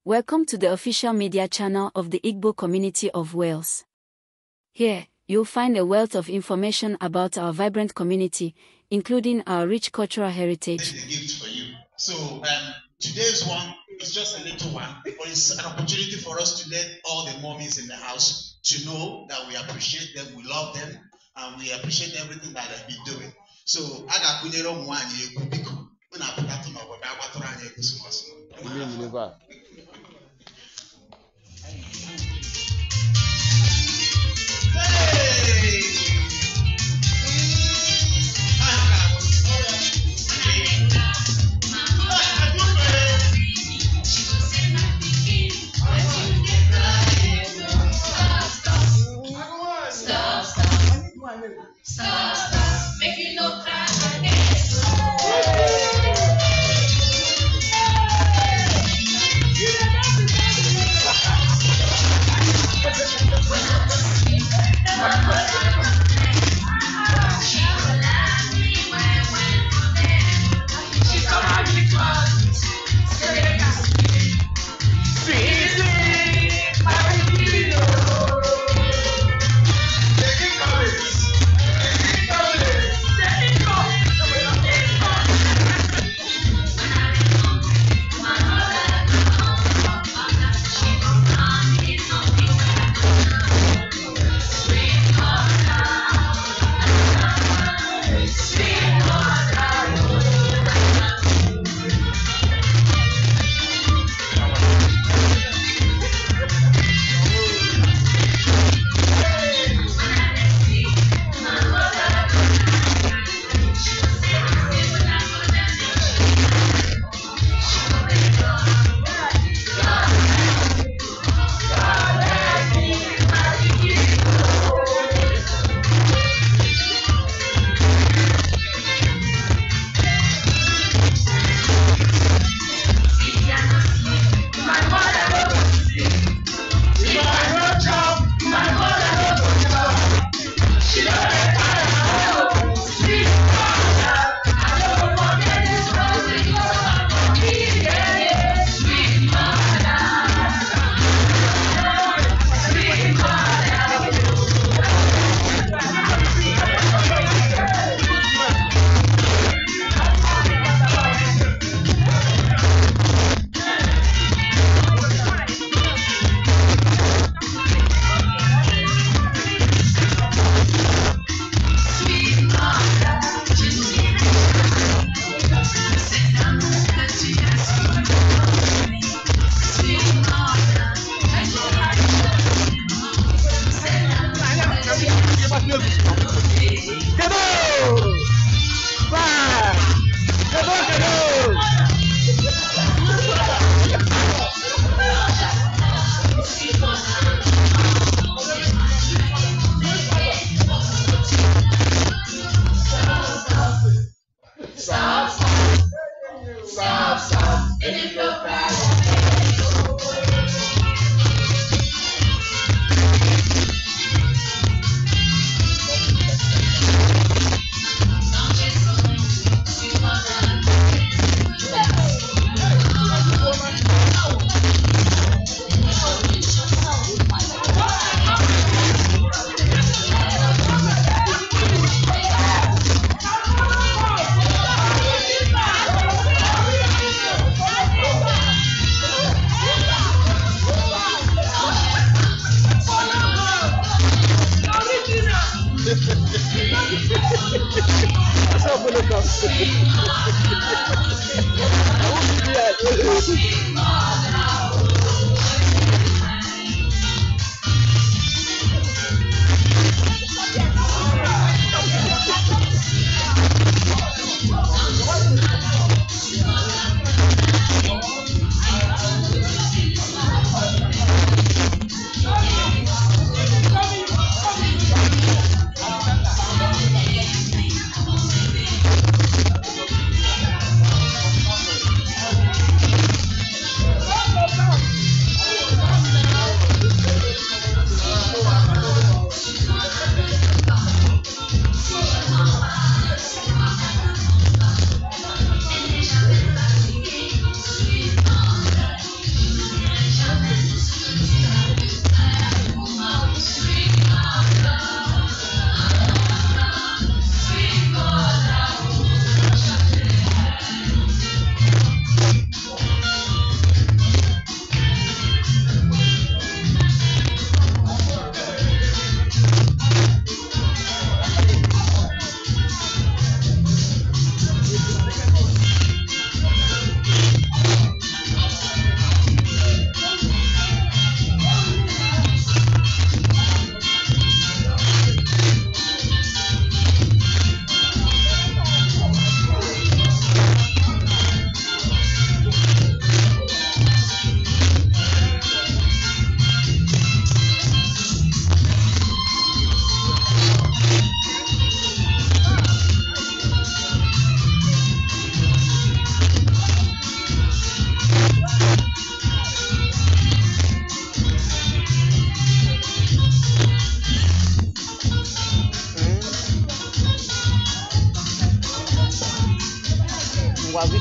Welcome to the official media channel of the Igbo Community of Wales. Here, you'll find a wealth of information about our vibrant community, including our rich cultural heritage. A gift for you. So today's one is just a little one, but it's an opportunity for us to let all the mommies in the house to know that we appreciate them, we love them, and we appreciate everything that they've been doing. So I Stop, make you no cry again.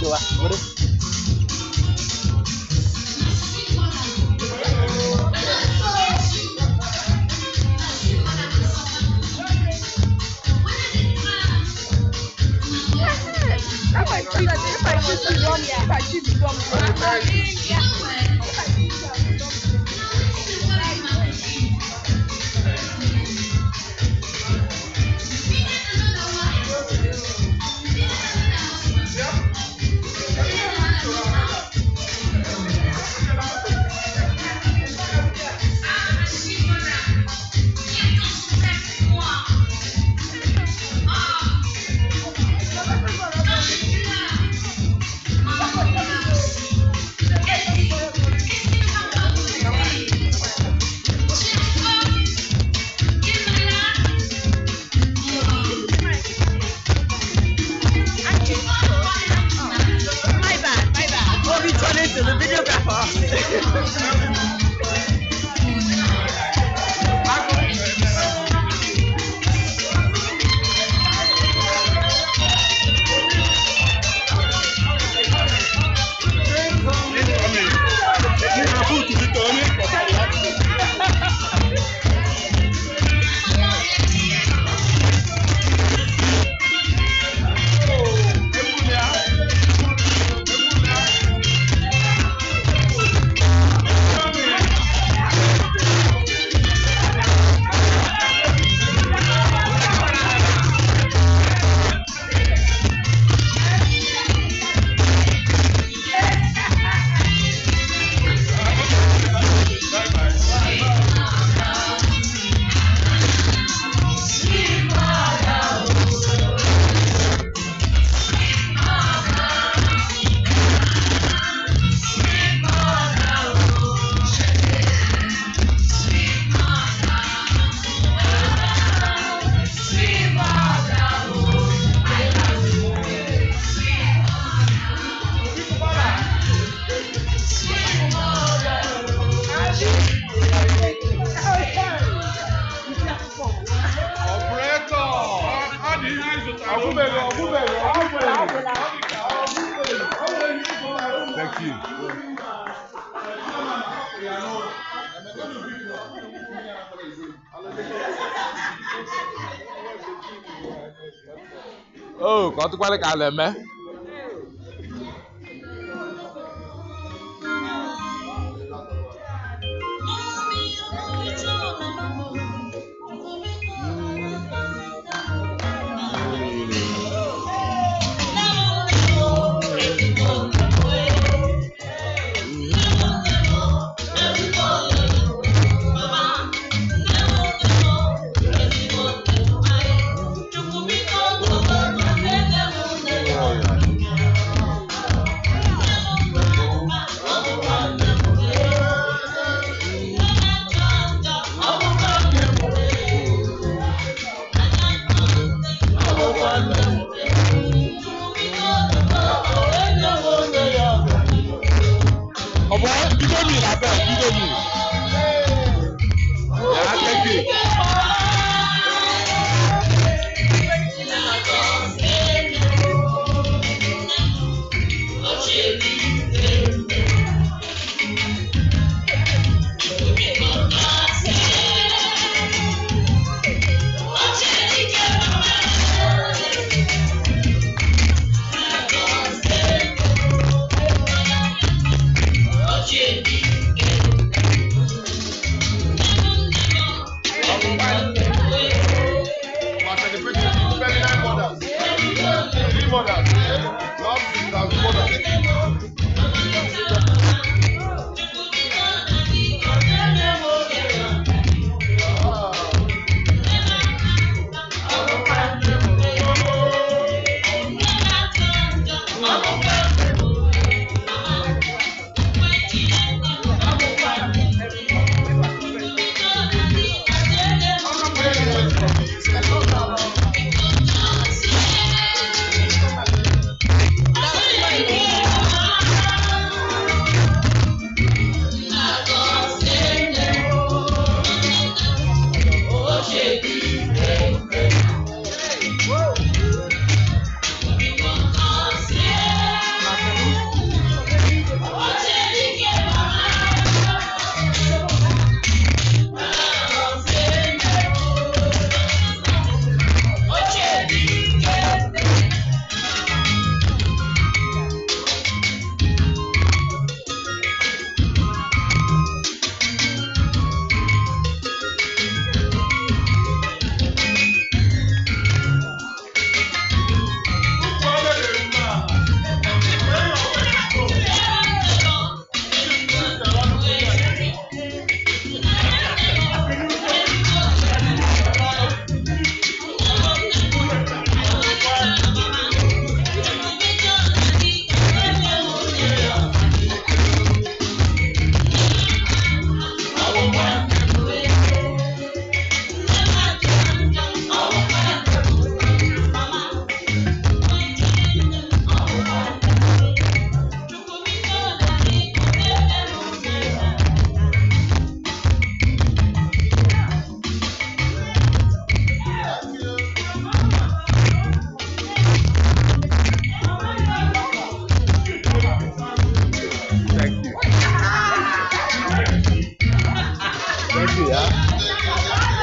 Thank you. Oh, kau tu balik alam eh?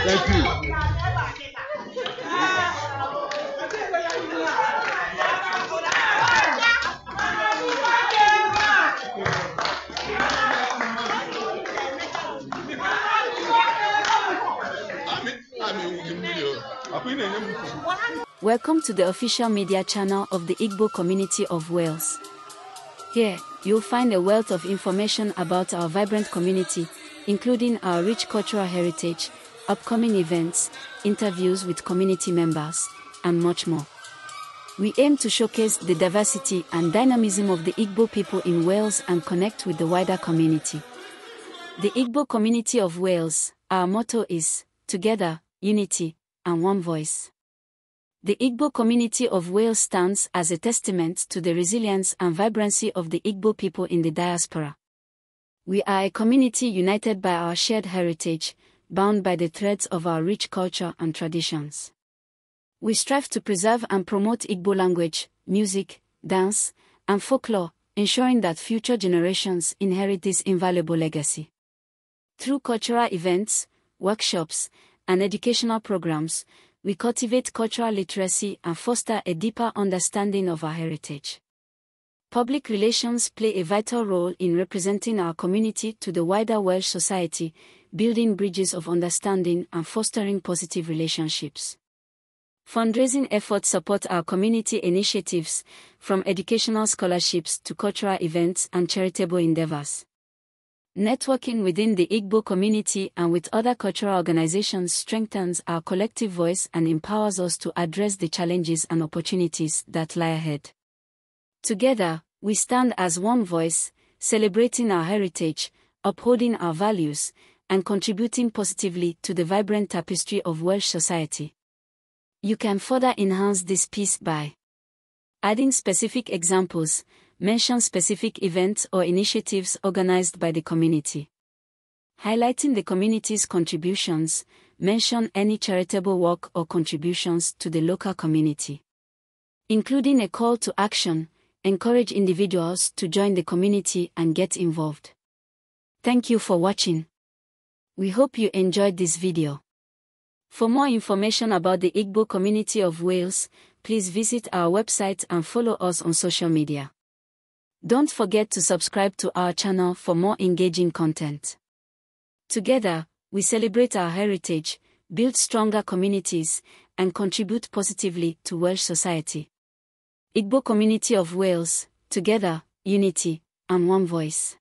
Thank you. Welcome to the official media channel of the Igbo Community of Wales. Here, you'll find a wealth of information about our vibrant community, including our rich cultural heritage, upcoming events, interviews with community members, and much more. We aim to showcase the diversity and dynamism of the Igbo people in Wales and connect with the wider community. The Igbo Community of Wales, our motto is, together, unity, and one voice. The Igbo Community of Wales stands as a testament to the resilience and vibrancy of the Igbo people in the diaspora. We are a community united by our shared heritage, bound by the threads of our rich culture and traditions. We strive to preserve and promote Igbo language, music, dance, and folklore, ensuring that future generations inherit this invaluable legacy. Through cultural events, workshops, and educational programs, we cultivate cultural literacy and foster a deeper understanding of our heritage. Public relations play a vital role in representing our community to the wider Welsh society, building bridges of understanding and fostering positive relationships. Fundraising efforts support our community initiatives, from educational scholarships to cultural events and charitable endeavors. Networking within the Igbo community and with other cultural organizations strengthens our collective voice and empowers us to address the challenges and opportunities that lie ahead. Together, we stand as one voice, celebrating our heritage, upholding our values, and contributing positively to the vibrant tapestry of Welsh society. You can further enhance this piece by adding specific examples, mention specific events or initiatives organized by the community. Highlighting the community's contributions, mention any charitable work or contributions to the local community. Including a call to action, encourage individuals to join the community and get involved. Thank you for watching. We hope you enjoyed this video. For more information about the Igbo Community of Wales, please visit our website and follow us on social media. Don't forget to subscribe to our channel for more engaging content. Together, we celebrate our heritage, build stronger communities, and contribute positively to Welsh society. Igbo Community of Wales, together, unity, and one voice.